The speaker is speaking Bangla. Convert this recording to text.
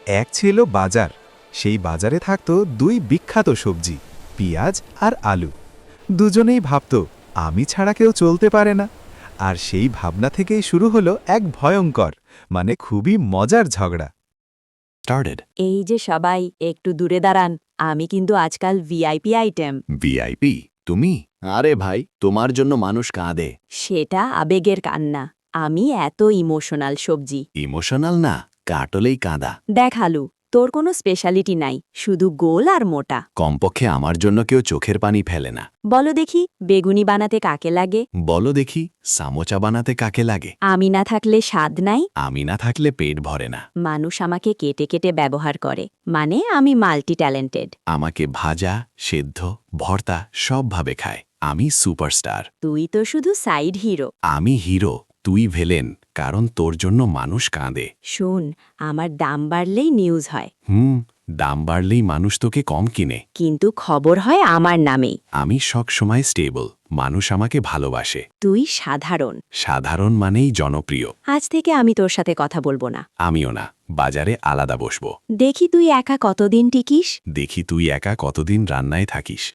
এক ছিল বাজার। সেই বাজারে থাকত দুই বিখ্যাত সবজি, পেঁয়াজ আর আলু। দুজনেই ভাবত আমি ছাড়া কেউ চলতে পারে না। আর সেই ভাবনা থেকেই শুরু হলো এক ভয়ঙ্কর, মানে খুবই মজার ঝগড়া। Started. এই যে সবাই একটু দূরে দাঁড়ান, আমি কিন্তু আজকাল ভিআইপি আইটেম। VIP? তুমি? আরে ভাই, তোমার জন্য মানুষ কাঁদে। সেটা আবেগের কান্না। আমি এত ইমোশনাল সবজি। ইমোশনাল না, কাটলেই কাঁদা। দেখ আলু, তোর কোনো স্পেশালিটি নাই, শুধু গোল আর মোটা। কমপক্ষে আমার জন্য কেউ চোখের পানি ফেলে না। বলো দেখি, বেগুনি বানাতে কাকে লাগে? বলো দেখি, সামোচা বানাতে কাকে লাগে? আমি না থাকলে স্বাদ নাই। আমি না থাকলে পেট ভরে না। মানুষ আমাকে কেটে কেটে ব্যবহার করে, মানে আমি মাল্টি ট্যালেন্টেড। আমাকে ভাজা, সেদ্ধ, ভর্তা সবভাবে খায়। আমি সুপারস্টার। তুই তো শুধু সাইড হিরো। আমি হিরো, তুই ভিলেন, কারণ তোর জন্য মানুষ কাঁদে। শুন, আমার দাম বাড়লেই নিউজ হয়, দাম বাড়লেই মানুষ তোকে কম কিনে। কিন্তু খবর হয় আমার নামেই। আমি সব সময় স্টেবল, মানুষ আমাকে ভালোবাসে। তুই সাধারণ। সাধারণ মানেই জনপ্রিয়। আজ থেকে আমি তোর সাথে কথা বলবো না। আমিও না, বাজারে আলাদা বসবো। দেখি তুই একা কতদিন টিকিস। দেখি তুই একা কতদিন রান্নায় থাকিস।